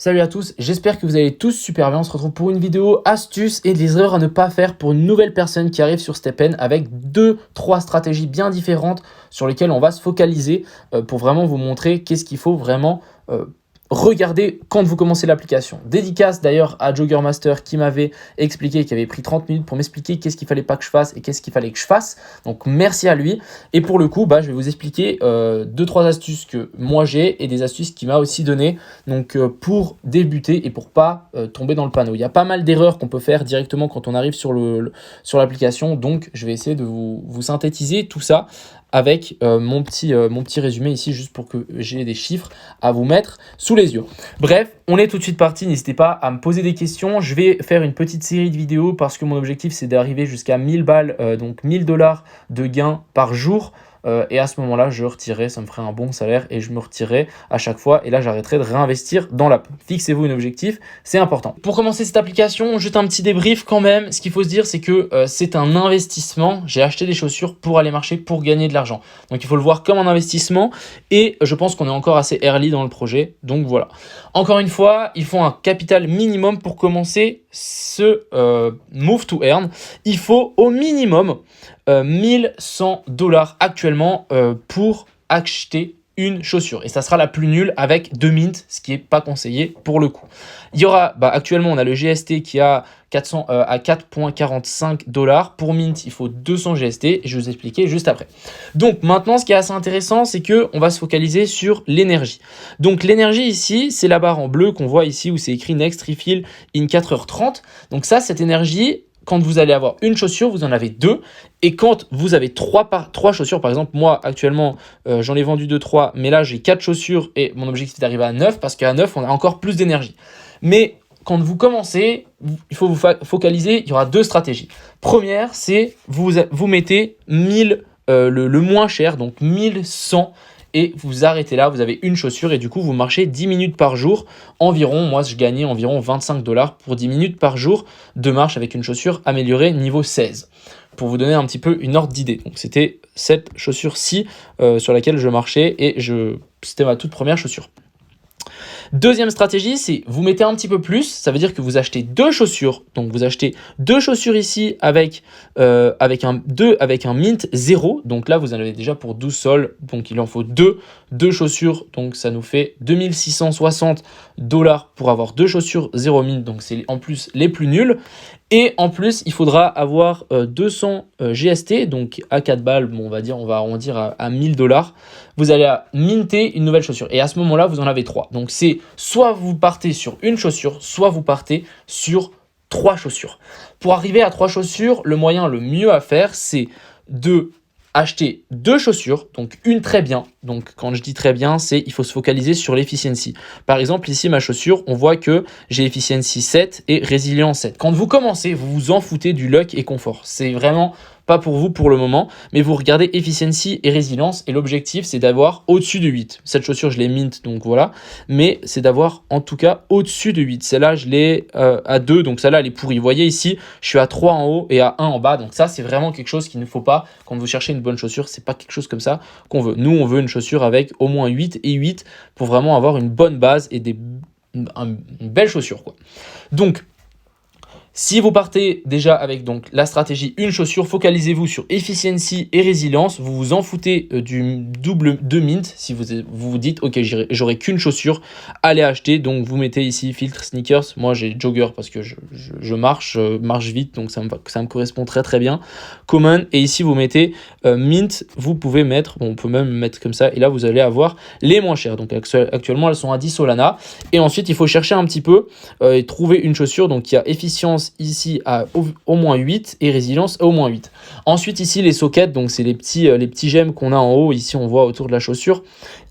Salut à tous, j'espère que vous allez tous super bien. On se retrouve pour une vidéo astuces et des erreurs à ne pas faire pour une nouvelle personne qui arrive sur StepN avec 2-3 stratégies bien différentes sur lesquelles on va se focaliser pour vraiment vous montrer qu'est-ce qu'il faut vraiment regardez quand vous commencez l'application. Dédicace d'ailleurs à Jogger Master qui m'avait expliqué, qui avait pris 30 minutes pour m'expliquer qu'est-ce qu'il fallait pas que je fasse et qu'est-ce qu'il fallait que je fasse. Donc merci à lui. Et pour le coup, je vais vous expliquer 2-3 astuces que moi j'ai et des astuces qu'il m'a aussi donné. Donc pour débuter et pour pas tomber dans le panneau. Il y a pas mal d'erreurs qu'on peut faire directement quand on arrive sur l'application. Donc je vais essayer de vous synthétiser tout ça avec mon petit résumé ici, juste pour que j'ai des chiffres à vous mettre sous les yeux. Bref, on est tout de suite parti. N'hésitez pas à me poser des questions. Je vais faire une petite série de vidéos parce que mon objectif, c'est d'arriver jusqu'à 1000 balles, donc $1000 de gains par jour. Et à ce moment-là, je retirerai, ça me ferait un bon salaire et je me retirerai à chaque fois. Et là, j'arrêterai de réinvestir dans l'app. Fixez-vous un objectif, c'est important. Pour commencer cette application, juste un petit débrief quand même. Ce qu'il faut se dire, c'est que c'est un investissement. J'ai acheté des chaussures pour aller marcher, pour gagner de l'argent. Donc, il faut le voir comme un investissement. Et je pense qu'on est encore assez early dans le projet. Donc, voilà. Encore une fois, il faut un capital minimum pour commencer ce Move to Earn. Il faut au minimum $1100 actuellement pour acheter une chaussure. Et ça sera la plus nulle avec 2 mints, ce qui n'est pas conseillé pour le coup. Il y aura, actuellement, on a le GST qui a à 4,45$. Pour mint, il faut 200 GST. Et je vais vous expliquer juste après. Donc maintenant, ce qui est assez intéressant, c'est qu'on va se focaliser sur l'énergie. Donc l'énergie ici, c'est la barre en bleu qu'on voit ici où c'est écrit Next Refill in 4h30. Donc ça, cette énergie, quand vous allez avoir une chaussure, vous en avez deux. Et quand vous avez trois chaussures, par exemple, moi, actuellement, j'en ai vendu 2-3, mais là, j'ai 4 chaussures et mon objectif est d'arriver à 9 parce qu'à 9, on a encore plus d'énergie. Mais quand vous commencez, il faut vous focaliser, il y aura 2 stratégies. Première, c'est vous mettez 1000, le moins cher, donc 1100, et vous arrêtez là, vous avez une chaussure et du coup, vous marchez 10 minutes par jour environ. Moi, je gagnais environ $25 pour 10 minutes par jour de marche avec une chaussure améliorée niveau 16. Pour vous donner un petit peu une ordre d'idée. Donc, c'était cette chaussure-ci sur laquelle je marchais et c'était ma toute première chaussure. Deuxième stratégie, c'est vous mettez un petit peu plus, ça veut dire que vous achetez 2 chaussures. Donc vous achetez 2 chaussures ici avec un mint 0. Donc là, vous en avez déjà pour 12 sols. Donc il en faut 2 chaussures. Donc ça nous fait $2660 pour avoir 2 chaussures 0 mint. Donc c'est en plus les plus nulles. Et en plus, il faudra avoir 200 GST, donc à 4 balles, on va arrondir à $1000. Vous allez minter une nouvelle chaussure. Et à ce moment-là, vous en avez 3. Donc c'est soit vous partez sur une chaussure, soit vous partez sur 3 chaussures. Pour arriver à 3 chaussures, le moyen le mieux à faire, c'est de acheter 2 chaussures, donc une très bien. Donc quand je dis très bien, il faut se focaliser sur l'efficiency. Par exemple, ici, ma chaussure, on voit que j'ai efficiency 7 et résilience 7. Quand vous commencez, vous vous en foutez du luck et confort. C'est vraiment pas pour vous pour le moment, mais vous regardez efficiency et résilience et l'objectif, c'est d'avoir au-dessus de 8. Cette chaussure, je l'ai mint, donc voilà, mais c'est d'avoir en tout cas au-dessus de 8. Celle-là, je l'ai à 2, donc celle-là, elle est pourrie. Vous voyez ici, je suis à 3 en haut et à 1 en bas, donc ça, c'est vraiment quelque chose qu'il ne faut pas. Quand vous cherchez une bonne chaussure, c'est pas quelque chose comme ça qu'on veut. Nous, on veut une chaussure avec au moins 8 et 8 pour vraiment avoir une bonne base et une belle chaussure, quoi. Donc, si vous partez déjà avec donc la stratégie une chaussure, focalisez-vous sur efficiency et résilience. Vous vous en foutez du double de mint. Si vous dites, ok, j'aurai qu'une chaussure, allez acheter. Donc vous mettez ici filtre sneakers. Moi j'ai jogger parce que je marche vite, donc ça me correspond très très bien. Common, et ici vous mettez mint. Vous pouvez mettre, on peut même mettre comme ça, et là vous allez avoir les moins chères. Donc actuellement elles sont à 10 Solana. Et ensuite il faut chercher un petit peu et trouver une chaussure. Donc il y a efficience ici à au moins 8 et résilience à au moins 8. Ensuite ici les sockets, donc c'est les petits gemmes qu'on a en haut, ici on voit autour de la chaussure.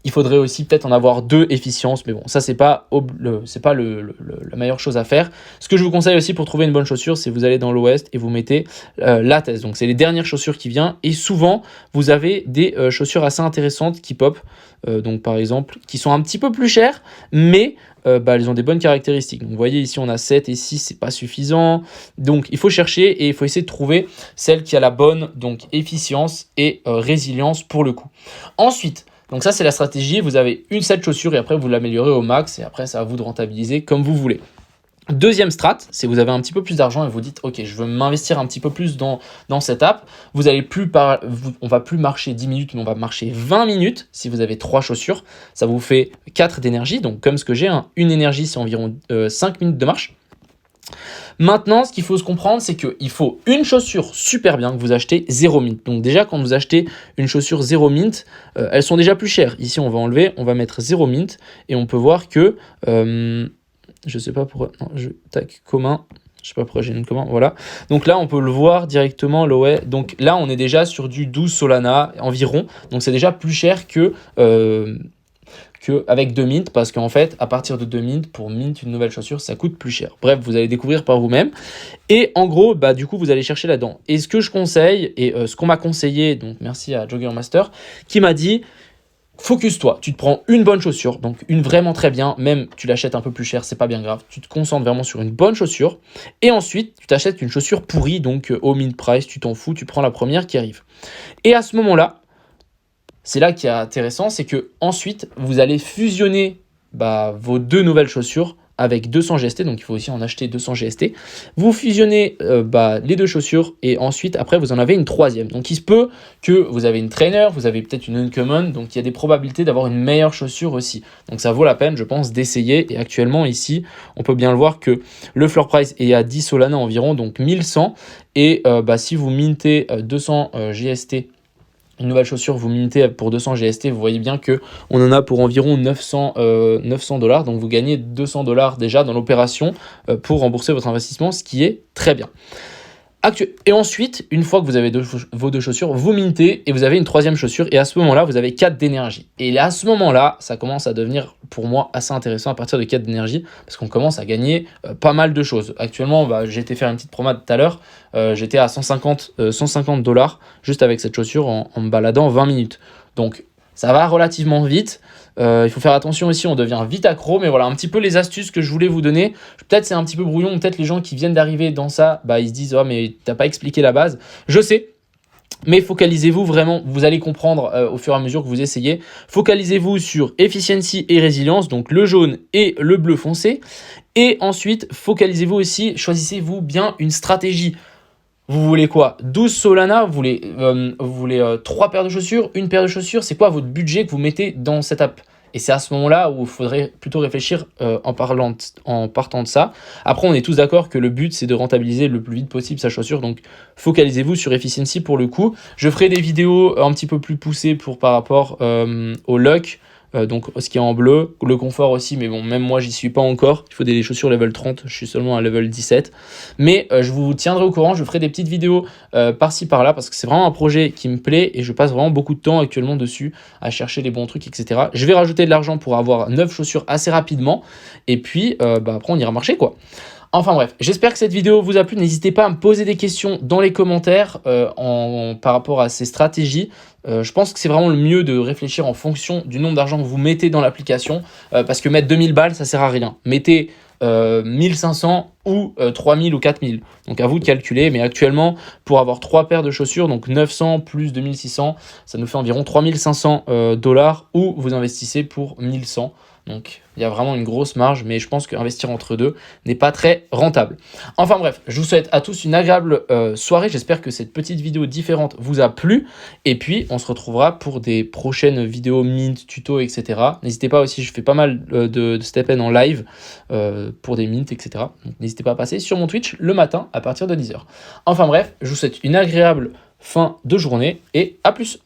Il faudrait aussi peut-être en avoir 2 efficiences, mais bon, ça c'est pas la meilleure chose à faire. Ce que je vous conseille aussi pour trouver une bonne chaussure, c'est vous allez dans l'Ouest et vous mettez Lattes. Donc c'est les dernières chaussures qui viennent et souvent vous avez des chaussures assez intéressantes qui pop. Donc par exemple, qui sont un petit peu plus chères, mais elles ont des bonnes caractéristiques. Donc vous voyez ici on a 7 et 6, c'est pas suffisant. Donc il faut chercher et il faut essayer de trouver celle qui a la bonne donc efficience et résilience pour le coup. Ensuite, Donc ça, c'est la stratégie. Vous avez une seule chaussure et après, vous l'améliorez au max. Et après, c'est à vous de rentabiliser comme vous voulez. Deuxième strat, c'est vous avez un petit peu plus d'argent et vous dites ok, je veux m'investir un petit peu plus dans cette app. Vous allez on va plus marcher 10 minutes, mais on va marcher 20 minutes. Si vous avez 3 chaussures, ça vous fait 4 d'énergie. Donc comme ce que j'ai, une énergie, c'est environ 5 minutes de marche. Maintenant, ce qu'il faut se comprendre, c'est qu'il faut une chaussure super bien que vous achetez 0 mint. Donc déjà, quand vous achetez une chaussure 0 mint, elles sont déjà plus chères. Ici, on va enlever, on va mettre 0 mint et on peut voir que... je sais pas pourquoi, non, tac, commun, je sais pas pourquoi j'ai une commun, voilà. Donc là, on peut le voir directement, ouais. Donc là, on est déjà sur du 12 Solana environ. Donc c'est déjà plus cher que avec 2 mint, parce qu'en fait, à partir de 2 mint, pour mint une nouvelle chaussure, ça coûte plus cher. Bref, vous allez découvrir par vous-même. Et en gros, bah, du coup, vous allez chercher là-dedans. Et ce que je conseille, et ce qu'on m'a conseillé, donc merci à Jogger Master, qui m'a dit... Focus-toi, tu te prends une bonne chaussure, donc une vraiment très bien, même tu l'achètes un peu plus cher, c'est pas bien grave, tu te concentres vraiment sur une bonne chaussure, et ensuite tu t'achètes une chaussure pourrie, donc au mint price, tu t'en fous, tu prends la première qui arrive. Et à ce moment-là, c'est là qui est intéressant, c'est que ensuite vous allez fusionner vos 2 nouvelles chaussures avec 200 GST, donc il faut aussi en acheter 200 GST. Vous fusionnez les 2 chaussures et ensuite, après, vous en avez une troisième. Donc il se peut que vous avez une trainer, vous avez peut-être une uncommon, donc il y a des probabilités d'avoir une meilleure chaussure aussi. Donc ça vaut la peine, je pense, d'essayer. Et actuellement, ici, on peut bien le voir que le floor price est à 10 Solana environ, donc 1100. Et si vous mintez 200 GST, une nouvelle chaussure, vous mintez pour 200 GST, vous voyez bien que on en a pour environ 900 $, donc vous gagnez 200 $ déjà dans l'opération pour rembourser votre investissement, ce qui est très bien. Et ensuite, une fois que vous avez vos 2 chaussures, vous mintez et vous avez une troisième chaussure et à ce moment-là, vous avez 4 d'énergie. Et à ce moment-là, ça commence à devenir pour moi assez intéressant à partir de 4 d'énergie parce qu'on commence à gagner pas mal de choses. Actuellement, j'ai été faire une petite promenade tout à l'heure, j'étais à 150 $ juste avec cette chaussure en me baladant 20 minutes. Donc, ça va relativement vite. Il faut faire attention aussi, on devient vite accro. Mais voilà, un petit peu les astuces que je voulais vous donner. Peut-être c'est un petit peu brouillon. Peut-être les gens qui viennent d'arriver dans ça, ils se disent « Oh, mais t'as pas expliqué la base. » Je sais. Mais focalisez-vous vraiment, vous allez comprendre au fur et à mesure que vous essayez. Focalisez-vous sur efficiency et résilience, donc le jaune et le bleu foncé. Et ensuite, focalisez-vous aussi, choisissez-vous bien une stratégie. Vous voulez quoi? 12 Solana, vous voulez 3 paires de chaussures, une paire de chaussures, c'est quoi votre budget que vous mettez dans cette app? Et c'est à ce moment-là où il faudrait plutôt réfléchir en partant de ça. Après, on est tous d'accord que le but, c'est de rentabiliser le plus vite possible sa chaussure. Donc, focalisez-vous sur Efficiency pour le coup. Je ferai des vidéos un petit peu plus poussées par rapport au luck. Donc ce qui est en bleu, le confort aussi, mais bon, même moi j'y suis pas encore, il faut des chaussures level 30, je suis seulement à level 17, mais je vous tiendrai au courant, je ferai des petites vidéos par-ci par-là, parce que c'est vraiment un projet qui me plaît, et je passe vraiment beaucoup de temps actuellement dessus, à chercher les bons trucs, etc. Je vais rajouter de l'argent pour avoir 9 chaussures assez rapidement, et puis après on ira marcher quoi. Enfin bref, j'espère que cette vidéo vous a plu. N'hésitez pas à me poser des questions dans les commentaires par rapport à ces stratégies. Je pense que c'est vraiment le mieux de réfléchir en fonction du nombre d'argent que vous mettez dans l'application parce que mettre 2000 balles, ça sert à rien. Mettez 1500 ou 3000 ou 4000. Donc à vous de calculer, mais actuellement, pour avoir 3 paires de chaussures, donc 900 plus 2600, ça nous fait environ 3500 $ ou vous investissez pour 1100. Donc il y a vraiment une grosse marge, mais je pense qu'investir entre deux n'est pas très rentable. Enfin bref, je vous souhaite à tous une agréable soirée. J'espère que cette petite vidéo différente vous a plu. Et puis on se retrouvera pour des prochaines vidéos mint, tuto, etc. N'hésitez pas aussi, je fais pas mal de step-in en live pour des mints, etc. Donc n'hésitez pas à passer sur mon Twitch le matin à partir de 10h. Enfin bref, je vous souhaite une agréable fin de journée et à plus.